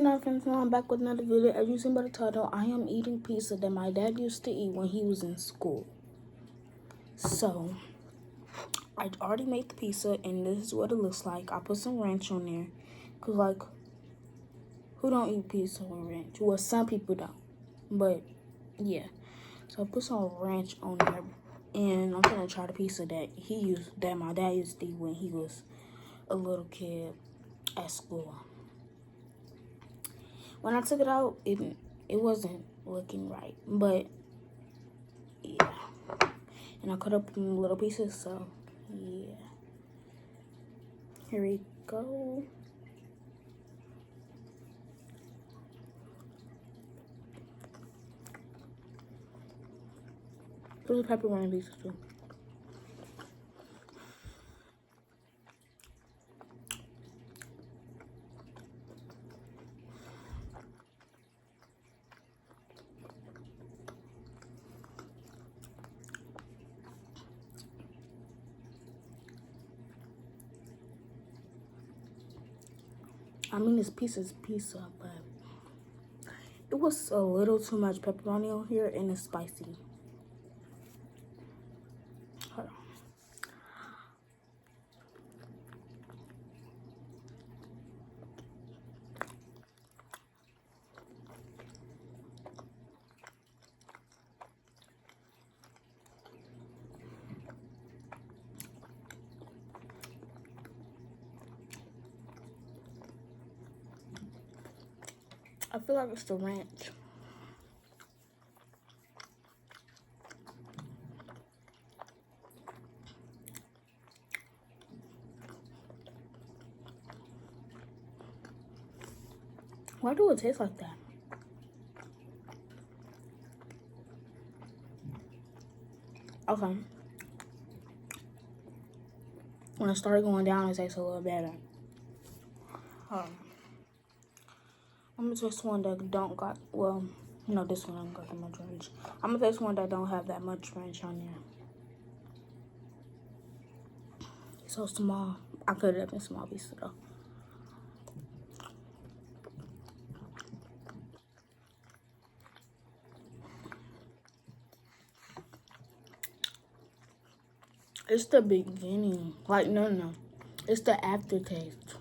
Hi friends, now I'm back with another video. As you seen by the title, I am eating pizza that my dad used to eat when he was in school. So, I already made the pizza and this is what it looks like. I put some ranch on there. Cause like, who don't eat pizza with ranch? Well, some people don't. But, yeah. So I put some ranch on there. And I'm gonna try the pizza that my dad used to eat when he was a little kid at school. When I took it out, it wasn't looking right, but yeah. And I cut up in little pieces, so yeah. Here we go. Put the pepperoni pieces too. I mean, this pizza's pizza, but it was a little too much pepperoni on here, and it's spicy. Hold on. I feel like it's the ranch. Why do it taste like that? Okay. When it started going down, it tastes a little better. I'm gonna taste one that don't got, well, no, this one don't got that much ranch. I'm gonna taste one that don't have that much ranch on there. So small. I cut it up in small pieces though. It's the beginning. Like, no. It's the aftertaste.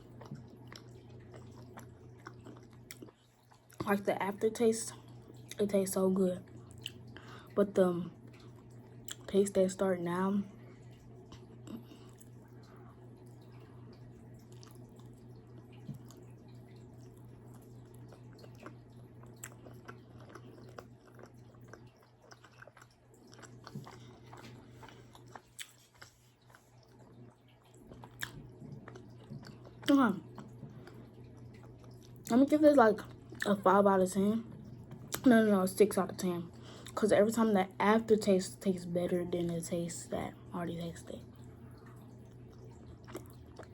Like, the aftertaste, it tastes so good. But the taste that start now, let me give this like a 5 out of 10. No, 6 out of 10. Because every time the aftertaste tastes better than the taste that already tasted.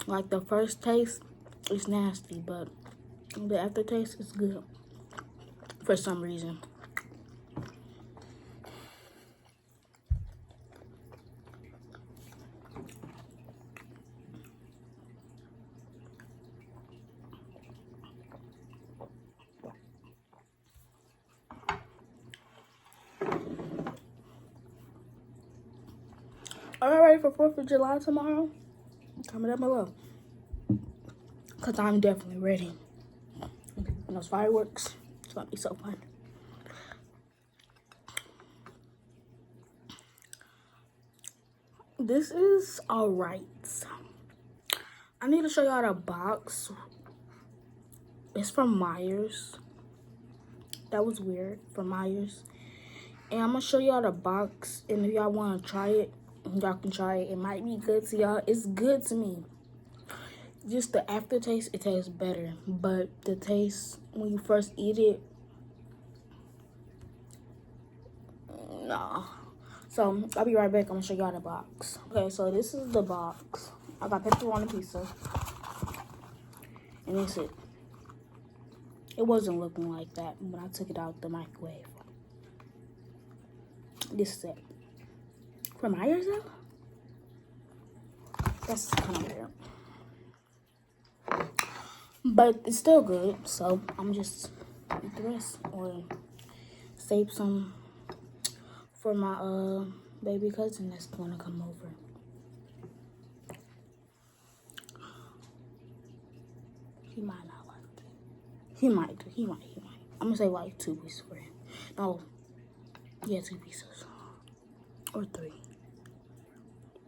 Like, the first taste is nasty, but the aftertaste is good for some reason. Are you ready for 4th of July tomorrow? Comment down below. Because I'm definitely ready. And those fireworks, it's going to be so fun. This is alright. I need to show y'all the box. It's from Myers. That was weird, from Myers. And I'm going to show y'all the box. And if y'all want to try it, y'all can try it. It might be good to y'all. It's good to me. Just the aftertaste, it tastes better. But the taste, when you first eat it, nah. So, I'll be right back. I'm going to show y'all the box. Okay, so this is the box. I got pepperoni pizza. And that's it. It wasn't looking like that when I took it out the microwave. This is it. From Myers though? That's kind of weird. But it's still good, so I'm just eat the rest or save some for my baby cousin that's gonna come over. He might not like it. He might. I'm gonna say like 2 pieces for him. No, yeah, 2 pieces. Or 3.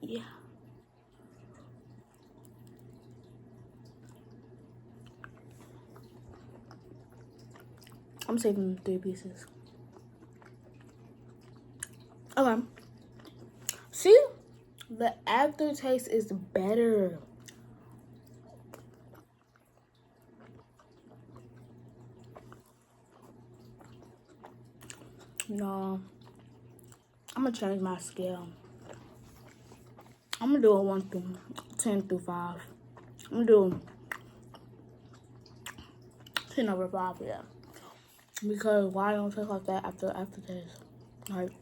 Yeah. I'm saving 3 pieces. Okay. See? The aftertaste is better. No. I'm gonna change my scale. I'm gonna do a 1 through 10 through 5. I'm gonna do 10 over 5, yeah. Because why don't taste like that aftertaste? Like,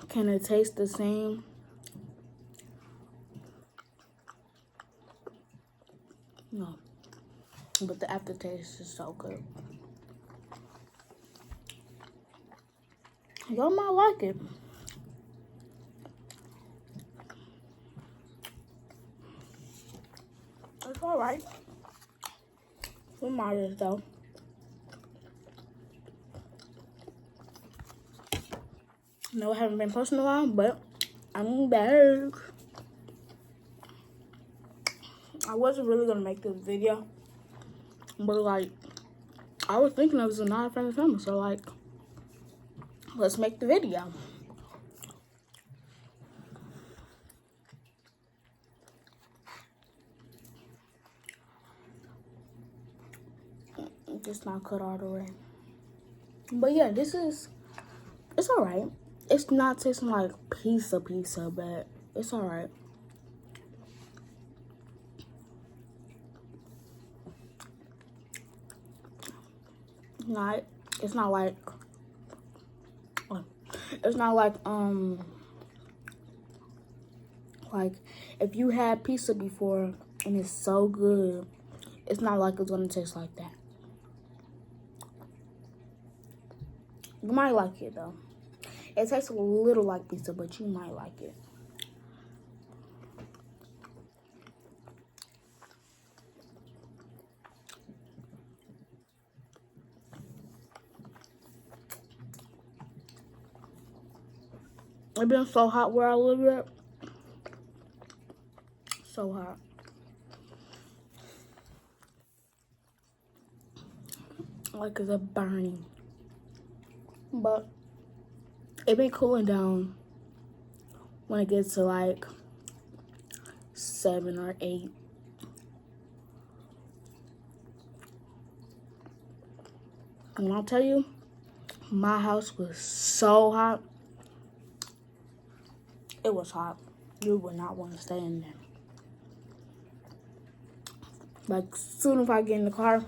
can it taste the same? No. But the aftertaste is so good. Y'all might like it. It's alright. We might as though. No, I haven't been posting a while, but I'm back. I wasn't really gonna make this video, but like, I was thinking of a not friendly family, so like, let's make the video. Just not cut all the way. But yeah, it's alright. It's not tasting like pizza, but it's alright. It's not like like if you had pizza before and it's so good, it's not like it's gonna taste like that. You might like it though. It tastes a little like pizza, but you might like it. It's been so hot where I live at. So hot. Like it's a burning. But it be cooling down when it gets to like 7 or 8. And I'll tell you, my house was so hot. It was hot. You would not want to stay in there. Like, soon as I get in the car,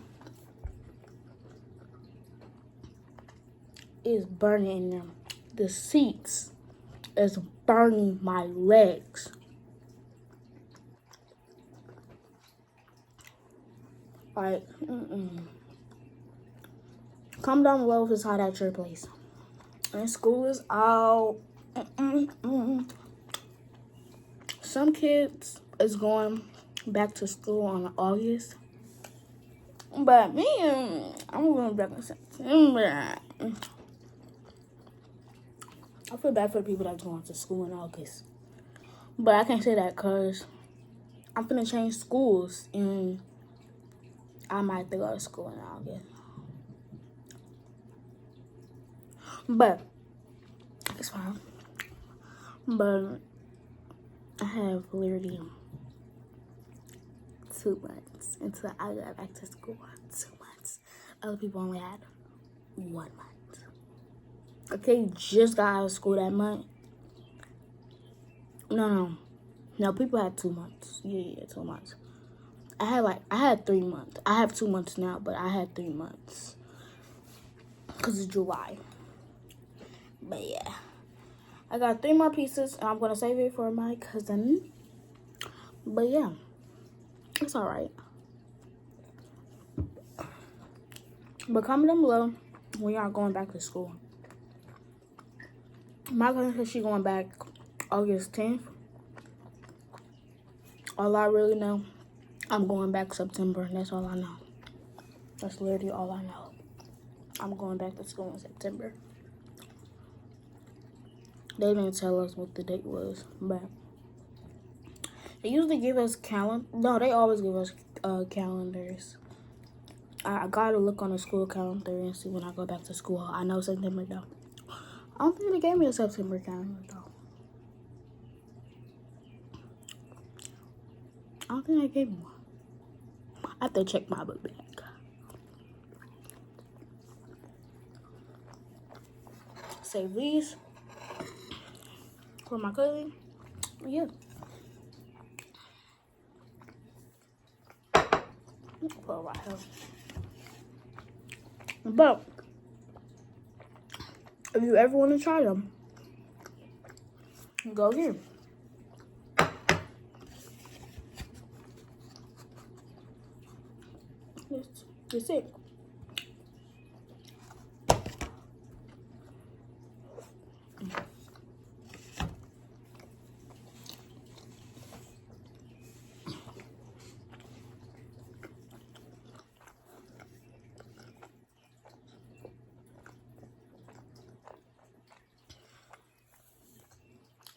it's burning in there. The seats is burning my legs. Like, Comment down below if it's hot at your place. And school is out. Some kids is going back to school on August. But me, I'm going back in September. I feel bad for the people that's going to school in August. But I can't say that because I'm finna change schools and I might have to go to school in August. But it's fine. But I have literally 2 months until I got back to school. 2 months. Other people only had 1 month. Okay, just got out of school that month. No, people had 2 months. Yeah, 2 months. I had 3 months. I have 2 months now, but I had 3 months. Because it's July. But yeah. I got 3 more pieces, and I'm going to save it for my cousin. But yeah. It's alright. But comment down below when y'all going back to school. My cousin said she going back August 10th. All I really know, I'm going back September, and that's all I know. That's literally all I know. I'm going back to school in September. They didn't tell us what the date was, but they usually give us No, they always give us calendars. I gotta look on the school calendar and see when I go back to school. I know September though. I don't think they gave me a September calendar though. I don't think they gave me one. I have to check my book bag. Save these for my cousin. Yeah. Put it right here. But if you ever want to try them, go here. That's it.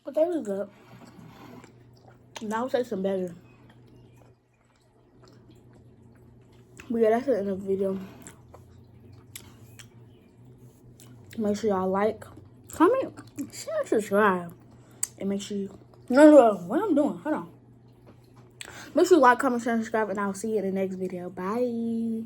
But they was good. Now say some better. But yeah, that's the end of the video. Make sure y'all like, comment, share, subscribe. And make sure you... No, what I'm doing? Hold on. Make sure you like, comment, share, and subscribe. And I'll see you in the next video. Bye.